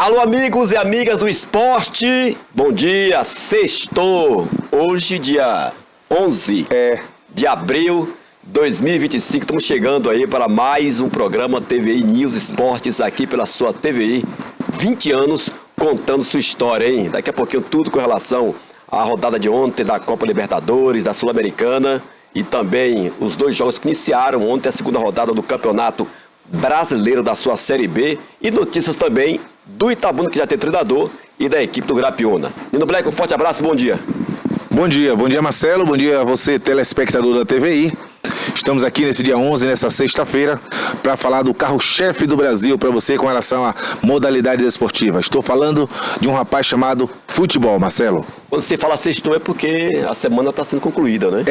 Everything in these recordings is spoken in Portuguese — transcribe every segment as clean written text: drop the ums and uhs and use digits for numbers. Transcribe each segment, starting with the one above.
Alô, amigos e amigas do esporte, bom dia, sextou, hoje dia 11 de abril de 2025, estamos chegando aí para mais um programa TVI News Esportes aqui pela sua TVI, 20 anos contando sua história, hein? Daqui a pouquinho tudo com relação à rodada de ontem da Copa Libertadores, da Sul-Americana e também os dois jogos que iniciaram ontem a segunda rodada do Campeonato Brasileiro da sua Série B e notícias também do Itabuna, que já tem treinador, e da equipe do Grapiona. Nino Black, um forte abraço, bom dia. Bom dia Marcelo, bom dia a você, telespectador da TVI. Estamos aqui nesse dia 11, nessa sexta-feira, para falar do carro-chefe do Brasil para você com relação à modalidade esportiva. Estou falando de um rapaz chamado futebol, Marcelo. Quando você fala sextou é porque a semana está sendo concluída, né?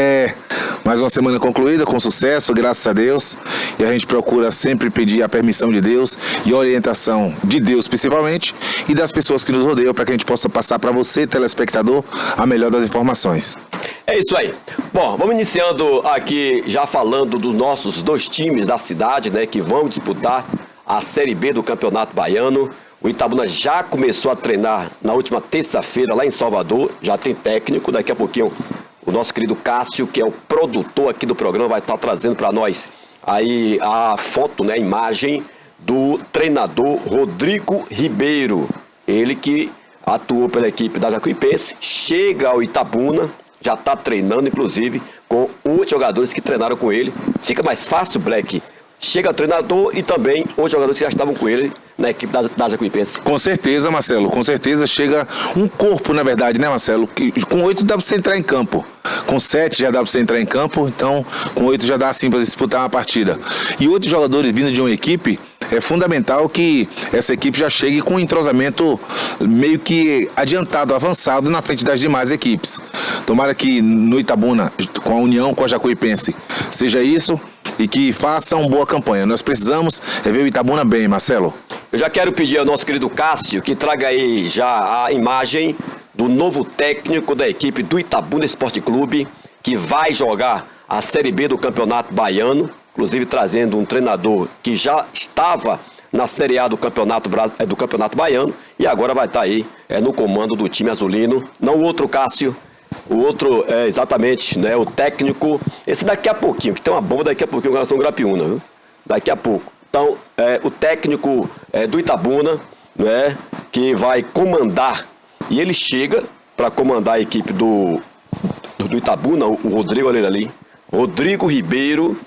Mais uma semana concluída com sucesso, graças a Deus. E a gente procura sempre pedir a permissão de Deus e a orientação de Deus principalmente e das pessoas que nos rodeiam para que a gente possa passar para você, telespectador, a melhor das informações. É isso aí. Bom, vamos iniciando aqui já falando dos nossos dois times da cidade, né, que vão disputar a Série B do Campeonato Baiano. O Itabuna já começou a treinar na última terça-feira lá em Salvador, já tem técnico, daqui a pouquinho o nosso querido Cássio, que é o produtor aqui do programa, vai estar trazendo para nós aí a foto, né, a imagem do treinador Rodrigo Ribeiro. Ele que atuou pela equipe da Jacuipense, chega ao Itabuna, já está treinando, inclusive, com 8 jogadores que treinaram com ele. Fica mais fácil, Black. Chega o treinador e também os jogadores que já estavam com ele na equipe da Jacuipense. Com certeza, Marcelo. Com certeza chega um corpo, na verdade, né, Marcelo? Que com 8 dá para você entrar em campo. Com 7 já dá para você entrar em campo. Então, com 8 já dá, assim, para disputar uma partida. E 8 jogadores vindo de uma equipe, é fundamental que essa equipe já chegue com um entrosamento meio que adiantado, avançado na frente das demais equipes. Tomara que no Itabuna, com a união com a Jacuipense, seja isso e que faça uma boa campanha. Nós precisamos ver o Itabuna bem, Marcelo. Eu já quero pedir ao nosso querido Cássio que traga aí já a imagem do novo técnico da equipe do Itabuna Esporte Clube, que vai jogar a Série B do Campeonato Baiano, inclusive trazendo um treinador que já estava na Série A do Campeonato Baiano e agora vai estar aí no comando do time azulino. Não o outro Cássio, o outro é exatamente, né, o técnico, esse daqui a pouquinho, que tem uma bomba daqui a pouquinho com relação ao Grapiona, viu? Daqui a pouco. Então, o técnico do Itabuna, né, que vai comandar, e ele chega para comandar a equipe do Itabuna, o Rodrigo, olha ele ali, Rodrigo Ribeiro,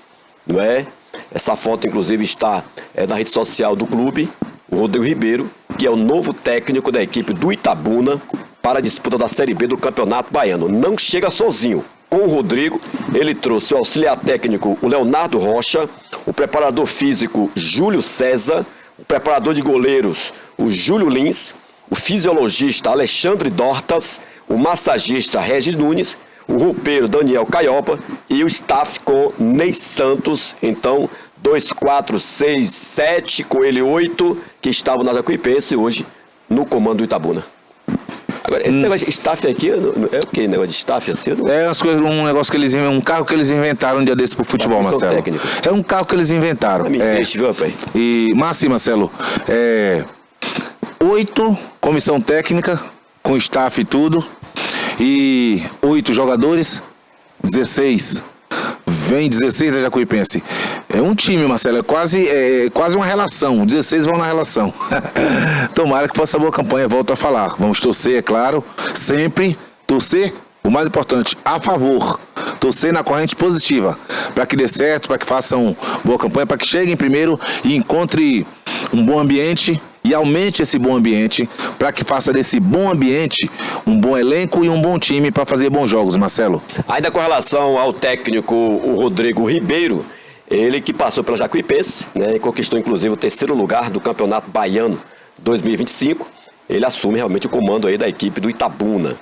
não é? Essa foto, inclusive, está na rede social do clube, o Rodrigo Ribeiro, que é o novo técnico da equipe do Itabuna para a disputa da Série B do Campeonato Baiano. Não chega sozinho. Com o Rodrigo, ele trouxe o auxiliar técnico, o Leonardo Rocha, o preparador físico, Júlio César, o preparador de goleiros, o Júlio Lins, o fisiologista, Alexandre Dortas, o massagista, Regis Nunes, o roupeiro, Daniel Caiopa, e o staff com Ney Santos. Então, 2, 4, 6, 7, com ele 8, que estavam na Jacuipense hoje no comando do Itabuna. Agora, esse negócio de staff aqui, é o que? Negócio de staff assim? Um negócio que eles um carro que eles inventaram um dia desse pro futebol, Marcelo. Técnica. É um carro que eles inventaram. Me deixe, viu, pai? Mas assim, Marcelo, 8 comissão técnica, com staff e tudo, e 8 jogadores, 16. Vem 16 da Jacuipense. É um time, Marcelo, é quase uma relação. 16 vão na relação. Tomara que faça boa campanha, volto a falar. Vamos torcer, é claro, sempre torcer, o mais importante, a favor. Torcer na corrente positiva, para que dê certo, para que façam boa campanha, para que cheguem primeiro e encontre um bom ambiente e aumente esse bom ambiente, para que faça desse bom ambiente um bom elenco e um bom time para fazer bons jogos, Marcelo. Ainda com relação ao técnico, o Rodrigo Ribeiro, ele que passou pela Jacuipense, né, e conquistou inclusive o 3º lugar do Campeonato Baiano 2025, ele assume realmente o comando aí da equipe do Itabuna.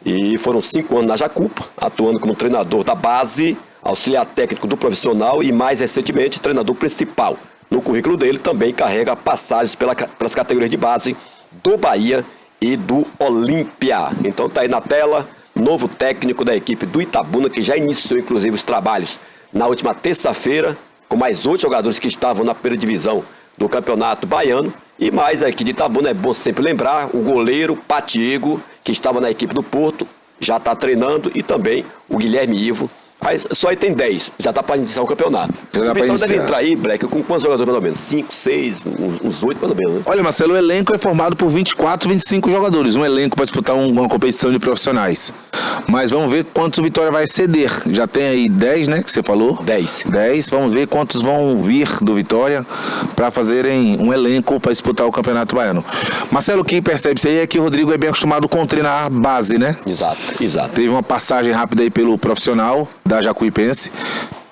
E foram 5 anos na Jacupa, atuando como treinador da base, auxiliar técnico do profissional e mais recentemente treinador principal. No currículo dele também carrega passagens pelas categorias de base do Bahia e do Olímpia. Então está aí na tela, novo técnico da equipe do Itabuna, que já iniciou inclusive os trabalhos na última terça-feira, com mais 8 jogadores que estavam na primeira divisão do Campeonato Baiano. E mais aqui de Itabuna, é bom sempre lembrar, o goleiro Patiego, que estava na equipe do Porto, já está treinando, e também o Guilherme Ivo. Só aí tem 10, já dá para iniciar o campeonato. Já dá pra iniciar. Deve entrar aí, Black, com quantos jogadores mais ou menos? 5, 6, uns 8 mais ou menos, né? Olha, Marcelo, o elenco é formado por 24, 25 jogadores. Um elenco para disputar uma competição de profissionais. Mas vamos ver quantos o Vitória vai ceder. Já tem aí 10, né, que você falou? 10. 10, vamos ver quantos vão vir do Vitória para fazerem um elenco para disputar o Campeonato Baiano. Marcelo, o que percebe-se aí é que o Rodrigo é bem acostumado com treinar base, né? Exato. Teve uma passagem rápida aí pelo profissional da Jacuipense.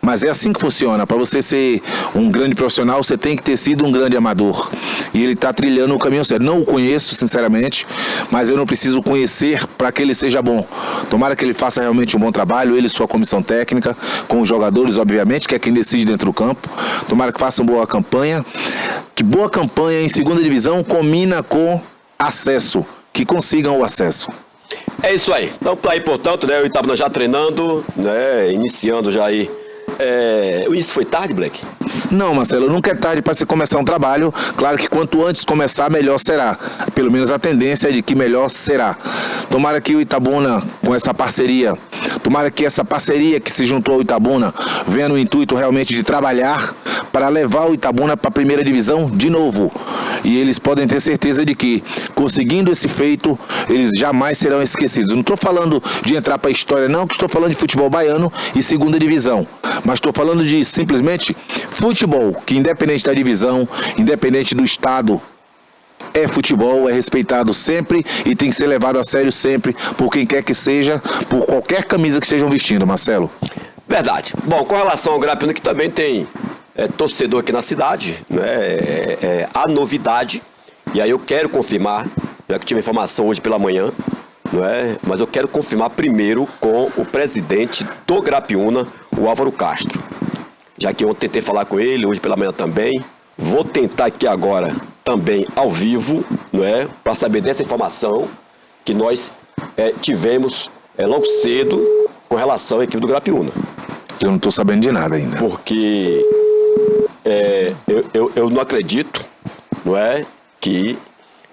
Mas é assim que funciona. Para você ser um grande profissional, você tem que ter sido um grande amador. E ele está trilhando o caminho certo. Não o conheço, sinceramente, mas eu não preciso conhecer para que ele seja bom. Tomara que ele faça realmente um bom trabalho, ele e sua comissão técnica, com os jogadores, obviamente, que é quem decide dentro do campo. Tomara que façam boa campanha. Que boa campanha em segunda divisão combina com acesso. Que consigam o acesso. É isso aí. Então, tá aí, portanto, né, o Itabuna já treinando, né, iniciando já aí. O início foi tarde, Black? Não, Marcelo, nunca é tarde para se começar um trabalho. Claro que quanto antes começar, melhor será. Pelo menos a tendência é de que melhor será. Tomara que o Itabuna, com essa parceria, tomara que essa parceria que se juntou ao Itabuna venha no intuito realmente de trabalhar para levar o Itabuna para a primeira divisão de novo. E eles podem ter certeza de que, conseguindo esse feito, eles jamais serão esquecidos. Não estou falando de entrar para a história, não, que estou falando de futebol baiano e segunda divisão. Mas estou falando de simplesmente futebol, que independente da divisão, independente do estado, é futebol, é respeitado sempre e tem que ser levado a sério sempre, por quem quer que seja, por qualquer camisa que estejam vestindo, Marcelo. Verdade. Bom, com relação ao Grapiúna, que também tem torcedor aqui na cidade, né, a novidade, e aí eu quero confirmar, já que tive informação hoje pela manhã, mas eu quero confirmar primeiro com o presidente do Grapiúna, o Álvaro Castro. Já que ontem tentei falar com ele, hoje pela manhã também. Vou tentar aqui agora também ao vivo, para saber dessa informação que nós tivemos logo cedo com relação à equipe do Grapiúna. Eu não estou sabendo de nada ainda. Porque eu não acredito, que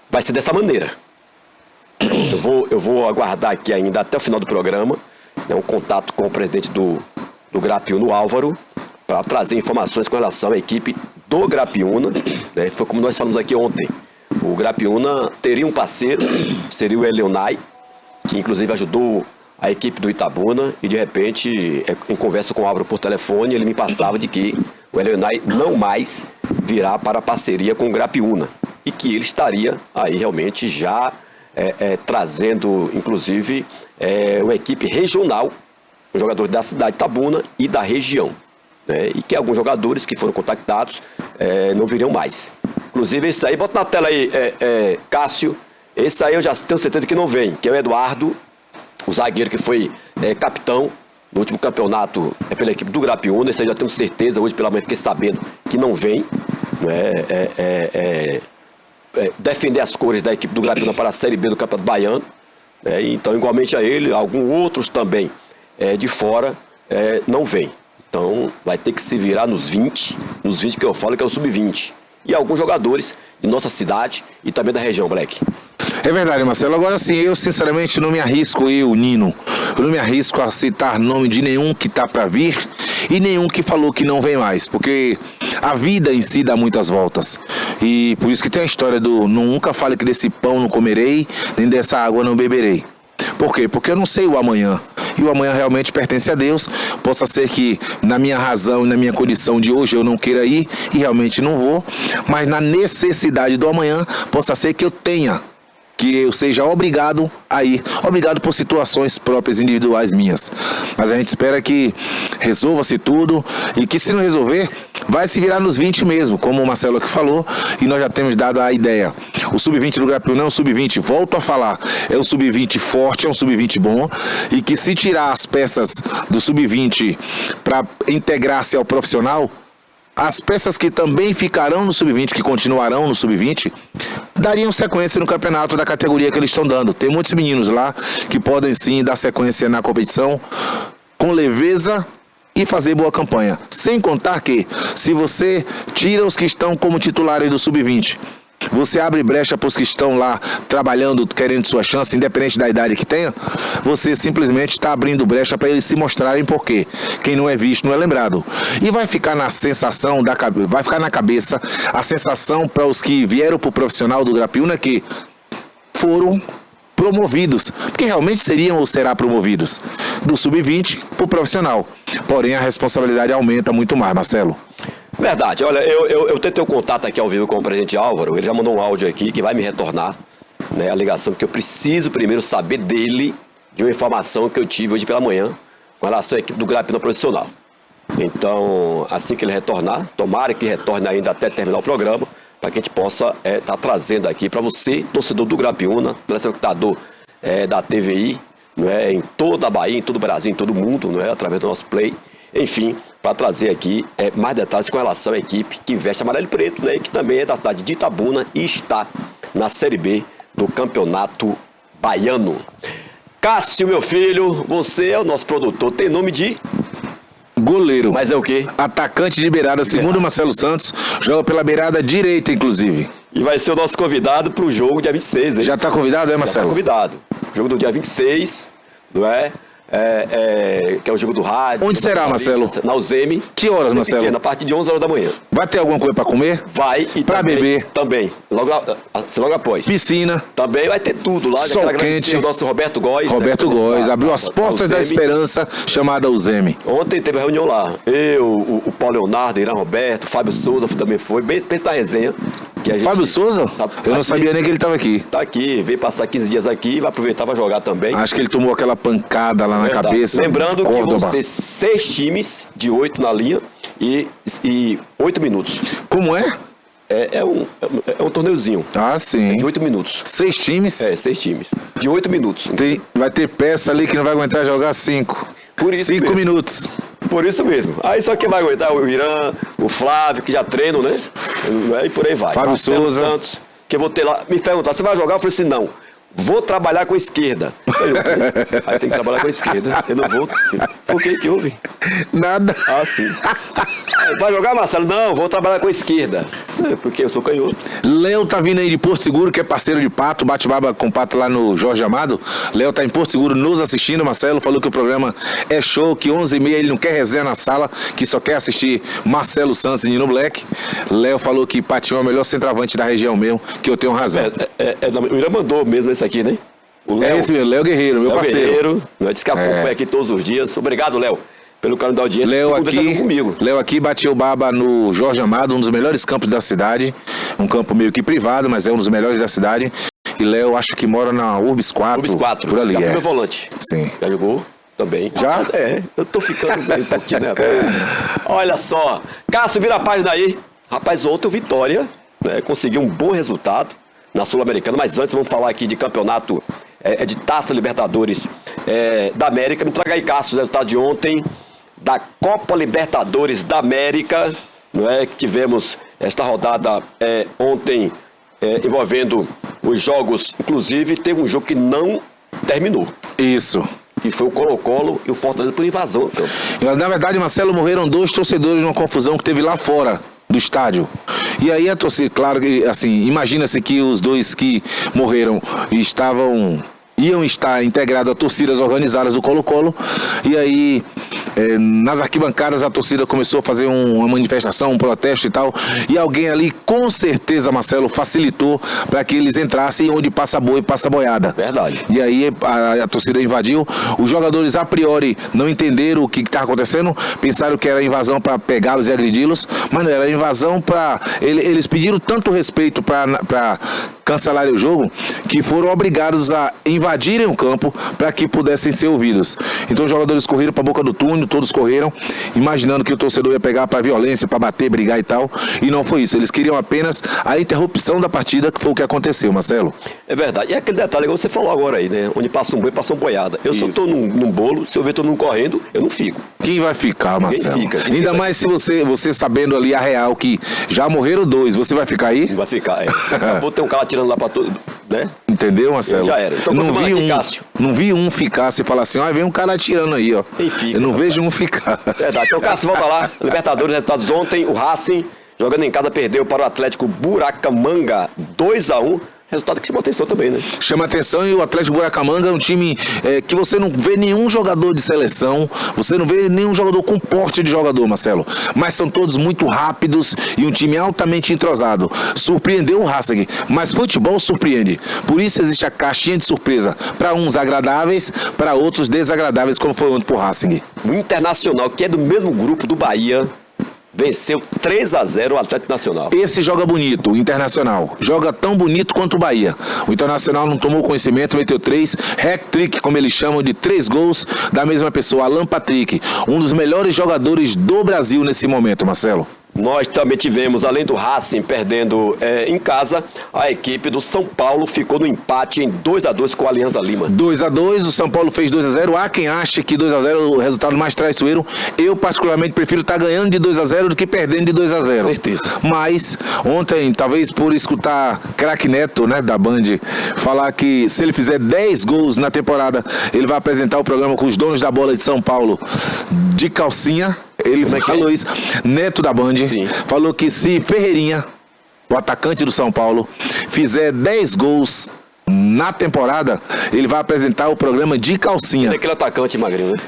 vai ser dessa maneira. Eu vou aguardar aqui ainda até o final do programa, um contato com o presidente do Grapiúna, o Álvaro, para trazer informações com relação à equipe do Grapiúna. Foi como nós falamos aqui ontem. O Grapiúna teria um parceiro, seria o Eleonai, que inclusive ajudou a equipe do Itabuna, e de repente, em conversa com o Álvaro por telefone, ele me passava de que o Eleonai não mais virá para a parceria com o Grapiúna, e que ele estaria aí realmente já trazendo, inclusive, uma equipe regional, os jogadores da cidade de Itabuna e da região, e que alguns jogadores que foram contactados não viriam mais. Inclusive, esse aí, bota na tela aí, Cássio, esse aí eu já tenho certeza que não vem, que é o Eduardo, o zagueiro que foi capitão no último campeonato pela equipe do Grapiúna. Esse aí já tenho certeza, hoje pela manhã fiquei sabendo que não vem, defender as cores da equipe do Grapiúna para a Série B do Campeonato Baiano. Então, igualmente a ele, alguns outros também de fora não vem. Então, vai ter que se virar nos 20 que eu falo que é o sub-20. E alguns jogadores de nossa cidade e também da região, Black. É verdade, Marcelo. Agora sim, eu sinceramente não me arrisco, Nino. Eu não me arrisco a citar nome de nenhum que está para vir e nenhum que falou que não vem mais, porque a vida em si dá muitas voltas. E por isso que tem a história do nunca fale que desse pão não comerei, nem dessa água não beberei. Por quê? Porque eu não sei o amanhã. E o amanhã realmente pertence a Deus. Possa ser que na minha razão e na minha condição de hoje eu não queira ir e realmente não vou. Mas na necessidade do amanhã, possa ser que eu tenha, que eu seja obrigado a ir. Obrigado por situações próprias, individuais minhas. Mas a gente espera que resolva-se tudo e que, se não resolver, vai se virar nos 20 mesmo, como o Marcelo aqui falou, e nós já temos dado a ideia. O sub-20 do Grapiúna é um sub-20, volto a falar, é um sub-20 forte, é um sub-20 bom, e que se tirar as peças do sub-20 para integrar-se ao profissional, as peças que também ficarão no sub-20, que continuarão no sub-20, dariam sequência no campeonato da categoria que eles estão dando. Tem muitos meninos lá que podem sim dar sequência na competição com leveza e fazer boa campanha. Sem contar que, se você tira os que estão como titulares do sub-20, você abre brecha para os que estão lá trabalhando, querendo sua chance, independente da idade que tenha, você simplesmente está abrindo brecha para eles se mostrarem porque quem não é visto não é lembrado. E vai ficar na sensação, vai ficar na cabeça a sensação para os que vieram para o profissional do Grapiúna que foram promovidos, porque realmente seriam ou será promovidos do sub-20 para o profissional. Porém, a responsabilidade aumenta muito mais, Marcelo. Verdade. Olha, eu tentei o contato aqui ao vivo com o presidente Álvaro, ele já mandou um áudio aqui que vai me retornar, né, a ligação, porque eu preciso primeiro saber dele de uma informação que eu tive hoje pela manhã com relação à equipe do Grapiúna profissional. Então, assim que ele retornar, tomara que retorne ainda até terminar o programa, para que a gente possa estar trazendo aqui para você, torcedor do Grapiúna, telespectador da TVI, não é, em toda a Bahia, em todo o Brasil, em todo o mundo, não é, através do nosso Play, enfim, para trazer aqui mais detalhes com relação à equipe que veste amarelo e preto, né, e que também é da cidade de Itabuna e está na Série B do Campeonato Baiano. Cássio, meu filho, você é o nosso produtor, tem nome de... Goleiro. Mas é o quê? Atacante de beirada, segundo o Marcelo Santos, joga pela beirada direita, inclusive. E vai ser o nosso convidado para o jogo dia 26, hein? Já está convidado, é, Marcelo? Já está convidado. Jogo do dia 26, não é? Que é o jogo do rádio. Onde será, Marcelo? Na UZEME. Que horas, Marcelo? Pequena, a partir de 11 horas da manhã. Vai ter alguma coisa para comer? Vai. E para beber? Também. Logo após. Piscina. Também vai ter tudo lá. Sol quente. O nosso Roberto Góes. Roberto Góes abriu as portas da esperança, chamada UZEME. Ontem teve reunião lá. Eu, o Paulo Leonardo, Irã Roberto, Fábio Souza também foi. Pensa na resenha. Que a gente, Fábio Souza? Eu não sabia nem que ele estava aqui. Tá aqui, veio passar 15 dias aqui, vai aproveitar para jogar também. Acho que ele tomou aquela pancada lá na cabeça. Lembrando que vão ser 6 times de 8 na linha e 8 minutos. Como é? É um torneiozinho. Ah, sim. De 8 minutos. 6 times? 6 times. De 8 minutos. Vai ter peça ali que não vai aguentar jogar 5. Por isso 5 minutos. Por isso mesmo. Aí só quem vai aguentar o Irã, o Flávio, que já treinam, né? E por aí vai. Fábio Marcelo Souza. Santos, que eu vou ter lá. Me perguntar, você vai jogar? Eu falei assim, não. Vou trabalhar com a esquerda. Aí tem que trabalhar com a esquerda. Eu não vou. Por que houve? Nada. Ah, sim. Vai jogar, Marcelo? Não, vou trabalhar com a esquerda. Porque eu sou canhoto. Léo tá vindo aí de Porto Seguro, que é parceiro de Pato, bate-baba com Pato lá no Jorge Amado. Léo tá em Porto Seguro nos assistindo. Marcelo falou que o programa é show, que 11h30 ele não quer resenha na sala, que só quer assistir Marcelo Santos e Nino Black. Léo falou que Patinho é o melhor centroavante da região mesmo, que eu tenho razão. O Irã mandou mesmo esse aqui, né? O Léo, é esse mesmo, Léo Guerreiro, meu parceiro. Guerreiro, disse que acompanha aqui todos os dias. Obrigado, Léo, pelo carinho da audiência. Léo aqui bateu baba no Jorge Amado, um dos melhores campos da cidade. Um campo meio que privado, mas é um dos melhores da cidade. E Léo, acho que mora na Urbis 4. Urbis 4, por ali. Já foi meu volante. Sim. Já jogou? Também. Já? Eu tô ficando bem um pouquinho, né? Olha só. Cássio, vira a página aí. Rapaz, ontem o Vitória, né, conseguiu um bom resultado na Sul-Americana, mas antes vamos falar aqui de campeonato de Taça Libertadores da América. Me traga aí, Cássio, o resultado de ontem da Copa Libertadores da América, não é? Que tivemos esta rodada ontem envolvendo os jogos, inclusive teve um jogo que não terminou. Isso. E foi o Colo-Colo e o Fortaleza por invasão. Então. Na verdade, Marcelo, morreram 2 torcedores numa confusão que teve lá fora do estádio. E aí a torcida, claro que, assim, imagina-se que os 2 que morreram iam estar integrados a torcidas organizadas do Colo-Colo, e aí nas arquibancadas a torcida começou a fazer uma manifestação, um protesto e tal, e alguém ali com certeza, Marcelo, facilitou para que eles entrassem onde passa boi e passa boiada. Verdade. E aí a torcida invadiu, os jogadores a priori não entenderam o que estava acontecendo, pensaram que era invasão para pegá-los e agredi-los, mas não, era invasão para... Eles pediram tanto respeito para cancelarem o jogo, que foram obrigados a invadirem o campo para que pudessem ser ouvidos. Então os jogadores correram para a boca do túnel, todos correram, imaginando que o torcedor ia pegar para violência, para bater, brigar e tal, e não foi isso. Eles queriam apenas a interrupção da partida, que foi o que aconteceu, Marcelo. É verdade. E aquele detalhe que você falou agora aí, né? Onde passa um boi, passa uma boiada. Eu só estou num bolo, se eu ver todo mundo correndo, eu não fico. Quem vai ficar, Marcelo? Fica. Ainda mais se você sabendo ali a real que já morreram 2, você vai ficar aí? Vai ficar, Acabou de ter um cara atirando lá para todo, né? Entendeu, Marcelo? Já era. Então, não vi um ficar, se falar assim, vem um cara atirando aí, ó. Fica, eu não vejo um ficar. Verdade. Então, Cássio, volta lá. Libertadores, resultados ontem, o Racing jogando em casa, perdeu para o Atlético Buracamanga 2-1. Resultado que chama atenção também, né? Chama atenção, e o Atlético Buracamanga é um time que você não vê nenhum jogador de seleção, você não vê nenhum jogador com porte de jogador, Marcelo. Mas são todos muito rápidos e um time altamente entrosado. Surpreendeu o Racing, mas futebol surpreende. Por isso existe a caixinha de surpresa. Para uns agradáveis, para outros desagradáveis, como foi ontem pro Racing. O Internacional, que é do mesmo grupo do Bahia, venceu 3-0 o Atlético Nacional. Esse joga bonito, o Internacional. Joga tão bonito quanto o Bahia. O Internacional não tomou conhecimento, meteu 3, hat-trick, como eles chamam, de 3 gols da mesma pessoa, Alan Patrick. Um dos melhores jogadores do Brasil nesse momento, Marcelo. Nós também tivemos, além do Racing perdendo em casa, a equipe do São Paulo ficou no empate em 2-2 com a Alianza Lima. 2-2, o São Paulo fez 2-0. Há quem ache que 2-0 é o resultado mais traiçoeiro. Eu, particularmente, prefiro estar ganhando de 2-0 do que perdendo de 2-0. Certeza. Mas, ontem, talvez por escutar Craque Neto, né, da Band, falar que se ele fizer 10 gols na temporada, ele vai apresentar o programa com os donos da bola de São Paulo de calcinha. Ele falou isso. Neto da Band. Sim. Falou que se Ferreirinha, o atacante do São Paulo, fizer 10 gols na temporada, ele vai apresentar o programa de calcinha. É aquele atacante magrinho, né?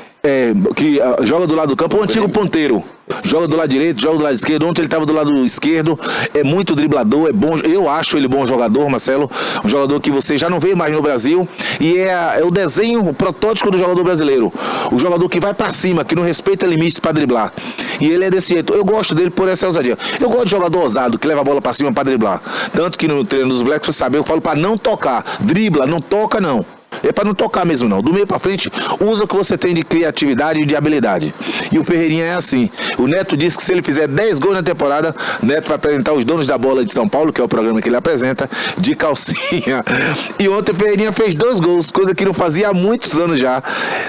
Que joga do lado do campo, o antigo ponteiro. Joga do lado direito, joga do lado esquerdo. Ontem ele estava do lado esquerdo. É muito driblador, é bom. Eu acho ele bom jogador, Marcelo. Um jogador que você já não vê mais no Brasil. E é o desenho, o protótipo do jogador brasileiro. O jogador que vai pra cima, que não respeita limites pra driblar. E ele é desse jeito. Eu gosto dele por essa ousadia. Eu gosto de jogador ousado, que leva a bola pra cima pra driblar. Tanto que no treino dos Blacks, você sabe, eu falo pra não tocar. Dribla, não toca não. É para não tocar mesmo não. Do meio para frente, usa o que você tem de criatividade e de habilidade. E o Ferreirinha é assim. O Neto disse que se ele fizer 10 gols na temporada, Neto vai apresentar os donos da bola de São Paulo, que é o programa que ele apresenta, de calcinha. E ontem o Ferreirinha fez 2 gols, coisa que não fazia há muitos anos já.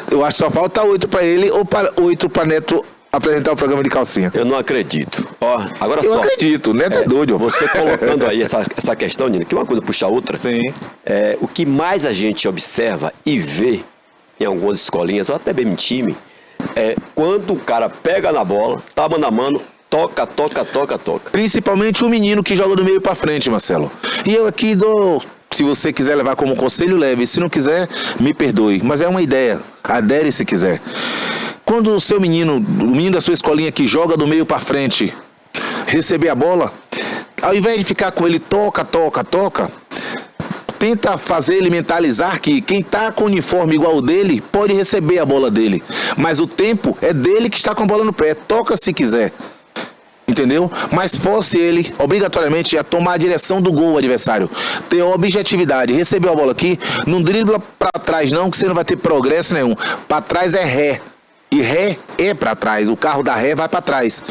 Eu acho que só falta 8 para ele ou 8 para Neto apresentar o programa de calcinha. Eu não acredito. Ó, agora eu só. Eu acredito, o Neto é doido. Você colocando aí essa questão, Nino, que uma coisa puxa a outra. Sim. O que mais a gente observa e vê em algumas escolinhas, ou até mesmo em time, é quando o cara pega na bola, tá mano a mano, toca. Principalmente o menino que joga do meio pra frente, Marcelo. E eu aqui dou... Se você quiser levar como conselho, leve. Se não quiser, me perdoe. Mas é uma ideia. Adere se quiser. Quando o seu menino, o menino da sua escolinha que joga do meio pra frente, receber a bola, ao invés de ficar com ele toca, tenta fazer ele mentalizar que quem tá com uniforme igual o dele pode receber a bola dele. Mas o tempo é dele que está com a bola no pé. Toca se quiser. Entendeu? Mas force ele, obrigatoriamente, a tomar a direção do gol adversário. Ter objetividade. Recebeu a bola aqui, não dribla pra trás não, que você não vai ter progresso nenhum. Pra trás é ré. E ré é pra trás. O carro da ré vai pra trás.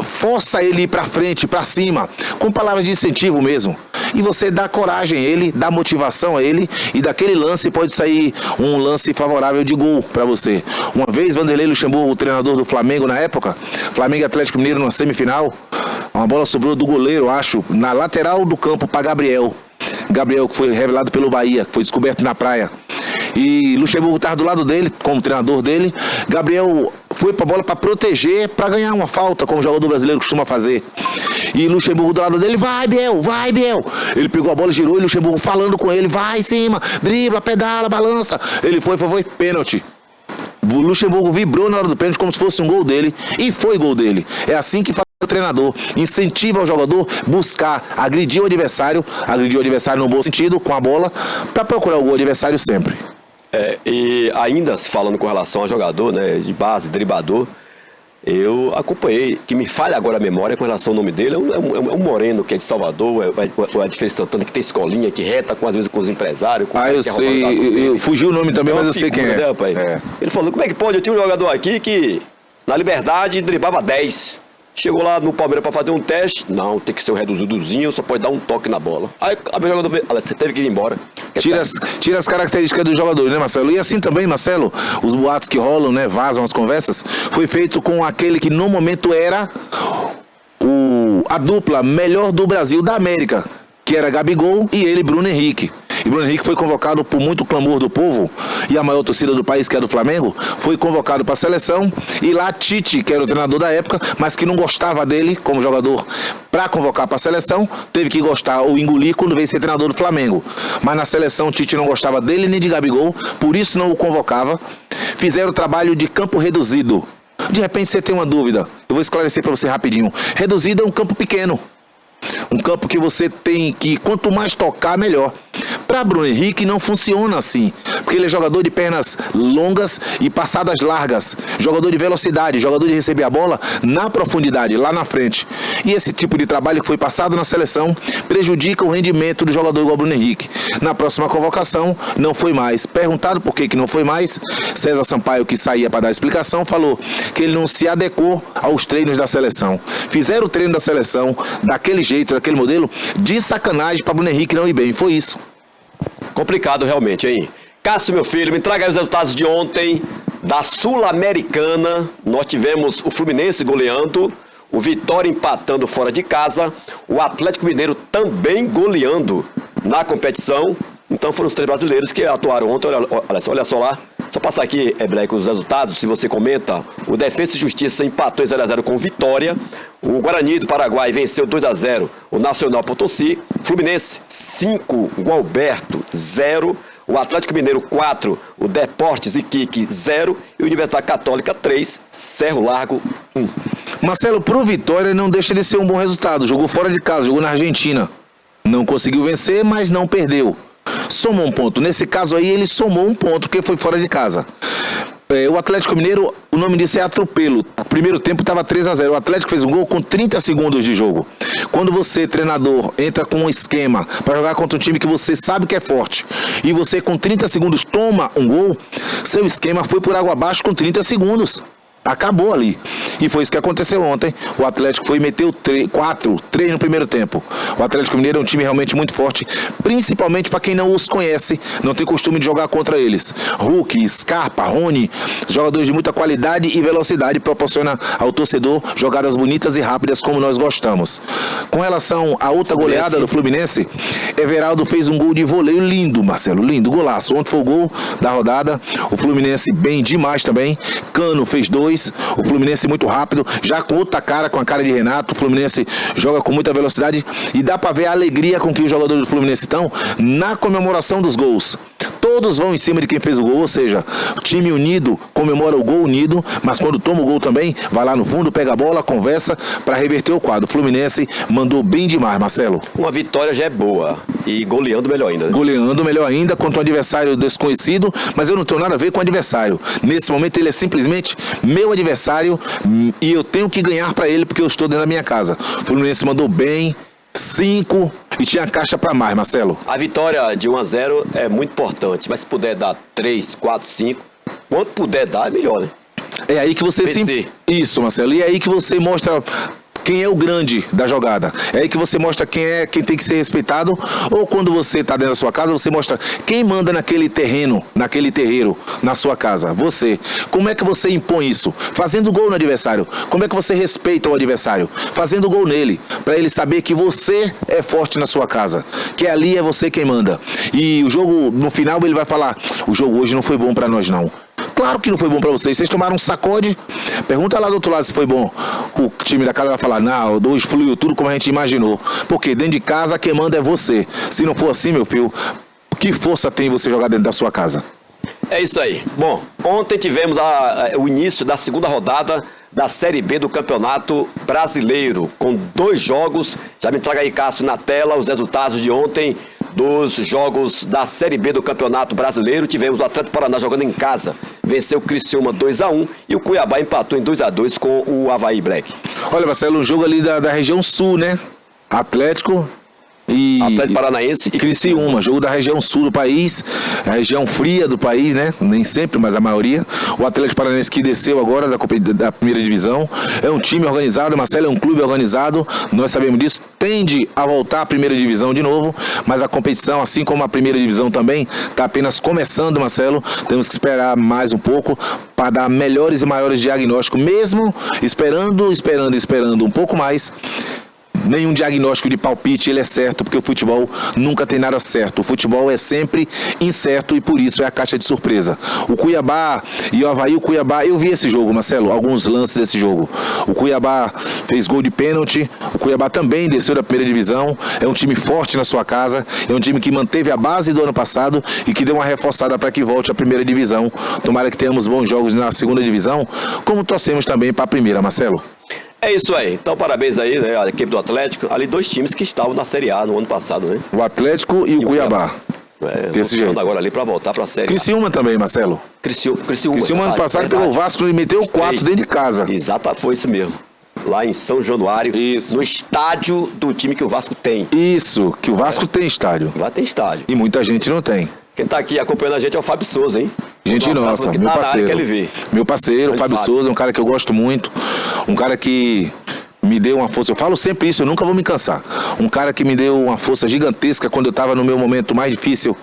Força ele ir pra frente, pra cima. Com palavras de incentivo mesmo. E você dá coragem a ele, dá motivação a ele. E daquele lance pode sair um lance favorável de gol pra você. Uma vez, Vanderlei Luxemburgo, o treinador do Flamengo na época, Flamengo e Atlético Mineiro na semifinal, uma bola sobrou do goleiro, acho, na lateral do campo pra Gabriel. Gabriel, que foi revelado pelo Bahia, que foi descoberto na praia. E Luxemburgo estava do lado dele, como treinador dele. Gabriel foi para a bola para proteger, para ganhar uma falta, como o jogador brasileiro costuma fazer. E Luxemburgo do lado dele, vai Biel. Ele pegou a bola, girou, e Luxemburgo falando com ele, vai em cima, dribla, pedala, balança. Ele foi, pênalti. O Luxemburgo vibrou na hora do pênalti como se fosse um gol dele, e foi gol dele. É assim que faz o treinador, incentiva o jogador buscar agredir o adversário no bom sentido, com a bola, para procurar o gol adversário sempre. E ainda falando com relação ao jogador, né, de base, driblador, eu acompanhei, que me falha agora a memória com relação ao nome dele, é um moreno que é de Salvador, é a diferença Santana, que tem escolinha, que reta às vezes com os empresários. Eu sei, fugiu o nome também, mas eu sei quem é. Né, rapaz? Ele falou, como é que pode? Eu tinha um jogador aqui que na Liberdade driblava 10. Chegou lá no Palmeiras para fazer um teste. Não, tem que ser um reduzidozinho, só pode dar um toque na bola. Aí a minha jogador falou, você teve que ir embora. Tira as características do jogador, né, Marcelo? E assim também, Marcelo, os boatos que rolam, né, vazam as conversas, foi feito com aquele que no momento era a dupla melhor do Brasil, da América, que era Gabigol e ele, Bruno Henrique. E Bruno Henrique foi convocado por muito clamor do povo e a maior torcida do país, que é a do Flamengo, foi convocado para a seleção. E lá Tite, que era o treinador da época, mas que não gostava dele como jogador para convocar para a seleção, teve que gostar ou engolir quando veio ser treinador do Flamengo. Mas na seleção Tite não gostava dele nem de Gabigol, por isso não o convocava. Fizeram o trabalho de campo reduzido. De repente você tem uma dúvida, eu vou esclarecer para você rapidinho. Reduzido é um campo pequeno. Um campo que você tem que, quanto mais tocar, melhor. Para Bruno Henrique não funciona assim, porque ele é jogador de pernas longas e passadas largas, jogador de velocidade, jogador de receber a bola na profundidade, lá na frente. E esse tipo de trabalho que foi passado na seleção prejudica o rendimento do jogador igual Bruno Henrique. Na próxima convocação, não foi mais. Perguntado por que não foi mais, César Sampaio, que saía para dar explicação, falou que ele não se adequou aos treinos da seleção. Fizeram o treino da seleção daquele jeito, daquele modelo, de sacanagem para Bruno Henrique não ir bem. Foi isso. Complicado realmente, hein? Cássio, meu filho, me traga aí os resultados de ontem da Sul-Americana. Nós tivemos o Fluminense goleando, o Vitória empatando fora de casa, o Atlético Mineiro também goleando na competição. Então foram os 3 brasileiros que atuaram ontem. Olha só lá. Só passar aqui, Black, os resultados, se você comenta. O Defensa e Justiça empatou em 0x0 com o Vitória. O Guarani do Paraguai venceu 2x0 o Nacional Potosí. Fluminense 5, Gualberto 0. O Atlético Mineiro 4, o Deportes Iquique 0. E o Universidade Católica 3, Cerro Largo 1. Marcelo, pro Vitória não deixa de ser um bom resultado. Jogou fora de casa, jogou na Argentina. Não conseguiu vencer, mas não perdeu. Somou um ponto. Nesse caso aí, ele somou um ponto, porque foi fora de casa. O Atlético Mineiro, o nome disso é atropelo. Primeiro tempo estava 3x0. O Atlético fez um gol com 30 segundos de jogo. Quando você, treinador, entra com um esquema para jogar contra um time que você sabe que é forte, e você com 30 segundos toma um gol, seu esquema foi por água abaixo com 30 segundos. Acabou ali. E foi isso que aconteceu ontem. O Atlético foi e meteu 3 no primeiro tempo. O Atlético Mineiro é um time realmente muito forte, principalmente para quem não os conhece, não tem costume de jogar contra eles. Hulk, Scarpa, Rony, jogadores de muita qualidade e velocidade, proporciona ao torcedor jogadas bonitas e rápidas como nós gostamos. Com relação à outra goleada do Fluminense, Everaldo fez um gol de voleio lindo, Marcelo, lindo, golaço. Ontem foi o gol da rodada. O Fluminense bem demais também. Cano fez 2. O Fluminense muito rápido, já com outra cara, com a cara de Renato. O Fluminense joga com muita velocidade e dá pra ver a alegria com que os jogadores do Fluminense estão na comemoração dos gols. Todos vão em cima de quem fez o gol, ou seja, o time unido comemora o gol unido, mas quando toma o gol também, vai lá no fundo, pega a bola, conversa para reverter o quadro. O Fluminense mandou bem demais, Marcelo. Uma vitória já é boa e goleando melhor ainda, né? Goleando melhor ainda contra um adversário desconhecido, mas eu não tenho nada a ver com o adversário. Nesse momento ele é simplesmente meu adversário e eu tenho que ganhar para ele porque eu estou dentro da minha casa. O Fluminense mandou bem, 5 e tinha caixa para mais, Marcelo. A vitória de 1x0 é muito importante, mas se puder dar 3, 4, 5, quanto puder dar é melhor, né? É aí que você Isso, Marcelo. E é aí que você mostra quem é o grande da jogada. É aí que você mostra quem tem que ser respeitado. Ou quando você está dentro da sua casa, você mostra quem manda naquele terreno, naquele terreiro, na sua casa. Você. Como é que você impõe isso? Fazendo gol no adversário. Como é que você respeita o adversário? Fazendo gol nele. Para ele saber que você é forte na sua casa. Que ali é você quem manda. E o jogo, no final, ele vai falar: o jogo hoje não foi bom para nós, não. Claro que não foi bom pra vocês. Vocês tomaram um sacode. Pergunta lá do outro lado se foi bom. O time da casa vai falar: não, hoje fluiu tudo como a gente imaginou. Porque dentro de casa quem manda é você. Se não for assim, meu filho, que força tem você jogar dentro da sua casa? É isso aí. Bom, ontem tivemos o início da segunda rodada da Série B do Campeonato Brasileiro, com 2 jogos. Já me traga aí, Cássio, na tela os resultados de ontem dos jogos da Série B do Campeonato Brasileiro. Tivemos o Atlético Paraná jogando em casa, venceu o Criciúma 2x1 e o Cuiabá empatou em 2x2 com o Avaí, Black. Olha, Marcelo, um jogo ali da região sul, né? Atlético Paranaense e Criciúma, jogo da região sul do país, a região fria do país, né? Nem sempre, mas a maioria. O Atlético Paranaense que desceu agora da primeira divisão. É um time organizado, Marcelo, é um clube organizado, nós sabemos disso. Tende a voltar à primeira divisão de novo, mas a competição, assim como a primeira divisão também, está apenas começando, Marcelo. Temos que esperar mais um pouco para dar melhores e maiores diagnósticos, mesmo esperando um pouco mais. nenhum diagnóstico de palpite ele é certo, porque o futebol nunca tem nada certo. O futebol é sempre incerto e por isso é a caixa de surpresa. O Cuiabá e o Avaí, eu vi esse jogo, Marcelo, alguns lances desse jogo. O Cuiabá fez gol de pênalti, o Cuiabá também desceu da primeira divisão, é um time forte na sua casa, é um time que manteve a base do ano passado e que deu uma reforçada para que volte à primeira divisão. Tomara que tenhamos bons jogos na segunda divisão, como torcemos também para a primeira, Marcelo. É isso aí. Então, parabéns aí, né, a equipe do Atlético. Ali, dois times que estavam na Série A no ano passado, né? O Atlético e o Cuiabá. Desse jeito. Agora ali para voltar para a Série A. Criciúma também, Marcelo. Criciúma ano passado pegou o Vasco e meteu 4 dentro de casa. Exato, foi isso mesmo. Lá em São Januário, isso. No estádio do time que o Vasco tem. Isso, que o Vasco tem estádio. Lá tem estádio. E muita gente não tem. Quem tá aqui acompanhando a gente é o Fábio Souza, hein? Gente nossa, meu parceiro. Meu parceiro, o Fábio Souza, um cara que eu gosto muito. Um cara que me deu uma força. Eu falo sempre isso, eu nunca vou me cansar. Um cara que me deu uma força gigantesca quando eu estava no meu momento mais difícil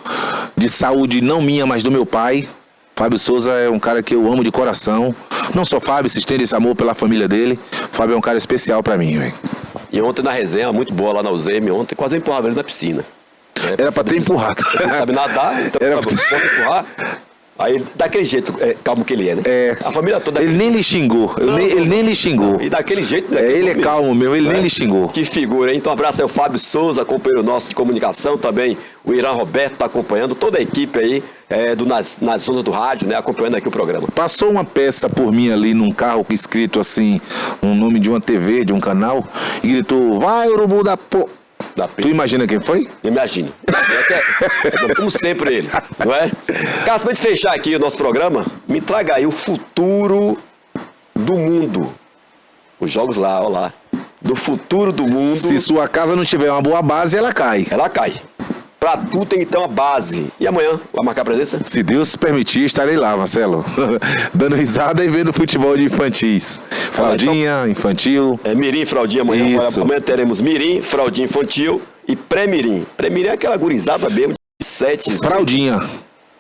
de saúde, não minha, mas do meu pai. Fábio Souza é um cara que eu amo de coração. Não só Fábio, se estende esse amor pela família dele. Fábio é um cara especial pra mim, velho. E ontem na resenha, muito boa lá na UZM, ontem quase empurrava eles na piscina. Era pra ter empurrado. Não sabe nadar, então Era pode empurrar. Aí, daquele jeito, calmo que ele é, né? A família toda... Ele nem lhe xingou, ele nem lhe xingou. E daquele jeito... Né, ele é calmo mesmo, ele nem lhe xingou. Que figura, hein? Então, um abraço aí ao Fábio Souza, companheiro nosso de comunicação, também o Irã Roberto está acompanhando, toda a equipe aí nas ondas do rádio, né? Acompanhando aqui o programa. Passou uma peça por mim ali num carro escrito assim, um nome de uma TV, de um canal, e gritou, vai, urubu da po... Tu imagina quem foi? Imagino. Como sempre ele, não é? Carlos, pra gente fechar aqui o nosso programa, me traga aí o futuro do mundo. Os jogos lá, olha lá. Do futuro do mundo. Se sua casa não tiver uma boa base, ela cai. Ela cai. Pra tu tem então a base. E amanhã, vai marcar presença? Se Deus permitir, estarei lá, Marcelo. Dando risada e vendo futebol de infantis. Fraldinha, infantil. Mirim e fraldinha amanhã. Isso. Amanhã teremos mirim, fraldinha infantil e pré-mirim. Pré-mirim é aquela gurizada mesmo de 7... Fraldinha.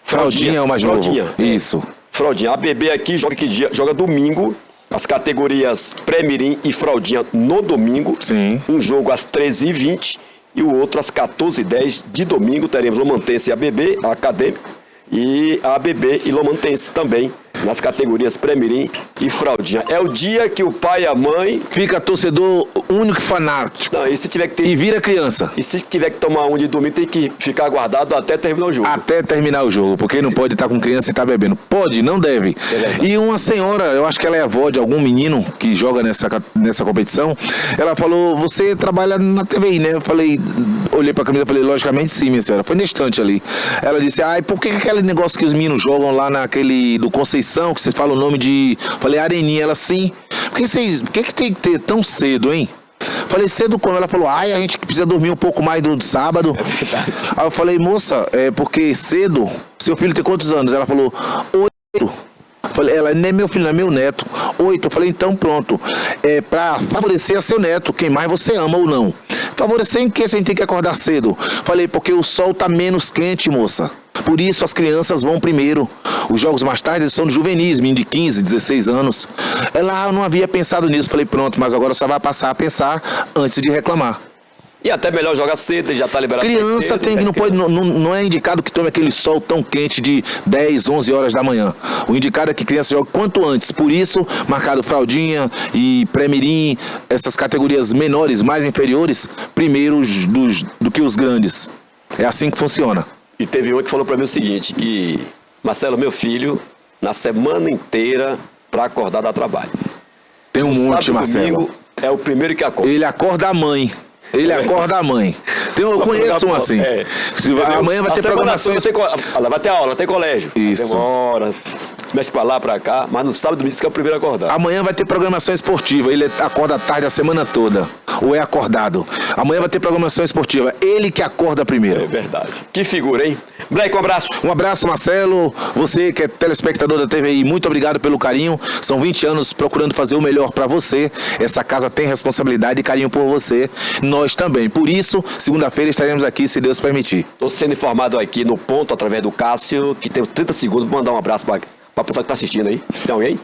Fraldinha é o mais fraldinha. novo. Isso. Fraldinha. A bebê aqui joga que dia? Joga domingo. As categorias pré-mirim e fraldinha no domingo. Sim. Um jogo às 13h20 e o outro às 14h10 de domingo. Teremos Lomantense e ABB, Acadêmico, e a ABB e Lomantense também, nas categorias pré-mirim e fraldinha. É o dia que o pai e a mãe... Fica torcedor único e fanático. Não, e se tiver que ter... E vira criança. E se tiver que tomar um de domingo, tem que ficar guardado até terminar o jogo. Até terminar o jogo, porque não pode estar com criança e estar bebendo. Pode, não deve. E uma senhora, eu acho que ela é avó de algum menino que joga nessa competição, ela falou, você trabalha na TVI, né? Eu falei, olhei pra camisa e falei, logicamente sim, minha senhora. Foi na estante ali. Ela disse, por que aquele negócio que os meninos jogam lá naquele do Conceição, que vocês falam o nome de... Falei, Areninha. Ela, sim. Por que tem que ter tão cedo, hein? Falei, cedo como? Ela falou, a gente precisa dormir um pouco mais do sábado. É verdade. Aí eu falei, moça, porque cedo, seu filho tem quantos anos? Ela falou, 8. Falei, ela não é meu filho, não é meu neto. 8. Eu falei, então pronto. É pra favorecer a seu neto, quem mais você ama ou não. Favorecer em que a gente tem que acordar cedo? Falei, porque o sol tá menos quente, moça. Por isso as crianças vão primeiro. Os jogos mais tarde são de juvenis, menino de 15, 16 anos. Ela não havia pensado nisso. Falei, pronto, mas agora só vai passar a pensar antes de reclamar. E até melhor jogar cedo, ele já tá liberado. Criança cedo, tem que não é indicado que tome aquele sol tão quente de 10, 11 horas da manhã. O indicado é que criança joga quanto antes. Por isso, marcado fraldinha e pré-mirim, essas categorias menores, mais inferiores, primeiro do que os grandes. É assim que funciona. E teve um que falou pra mim o seguinte, que Marcelo, meu filho, na semana inteira pra acordar dá trabalho. Tem um monte, sábado, Marcelo. Domingo, é o primeiro que acorda. Ele acorda a mãe. Ele acorda a mãe. Eu conheço um assim. Amanhã vai ter programações. Vai ter aula, vai ter colégio. Isso. Demora, mexe pra lá, pra cá, mas no sábado domingo que é o primeiro a acordar. Amanhã vai ter programação esportiva. Ele acorda à tarde a semana toda. Ou é acordado. Amanhã vai ter programação esportiva. Ele que acorda primeiro. É verdade. Que figura, hein? Bleco, um abraço. Um abraço, Marcelo. Você que é telespectador da TVI, muito obrigado pelo carinho. São 20 anos procurando fazer o melhor pra você. Essa casa tem responsabilidade e carinho por você. Nós também. Por isso, segunda-feira estaremos aqui, se Deus permitir. Estou sendo informado aqui no ponto, através do Cássio, que tem 30 segundos para mandar um abraço para a pessoa que está assistindo aí. Tem alguém?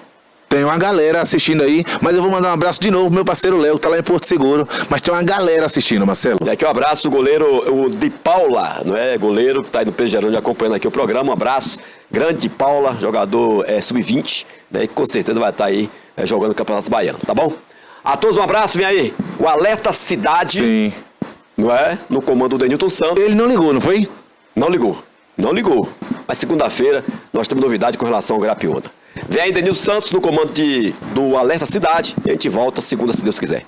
Tem uma galera assistindo aí, mas eu vou mandar um abraço de novo pro meu parceiro Léo, que tá lá em Porto Seguro. Mas tem uma galera assistindo, Marcelo. E aqui um abraço, o goleiro, o de Paula, não é? Goleiro que tá aí no Pedro Gerônimo acompanhando aqui o programa. Um abraço, grande de Paula, jogador sub-20, né? Que com certeza vai estar aí jogando o Campeonato Baiano, tá bom? A todos um abraço, vem aí, o Alerta Cidade, Sim. não é? No comando do Denilton Santos. Ele não ligou, não foi? Não ligou. Mas segunda-feira nós temos novidade com relação ao Grapiúna. Vem aí Denilton Santos no comando do Alerta Cidade e a gente volta segunda, se Deus quiser.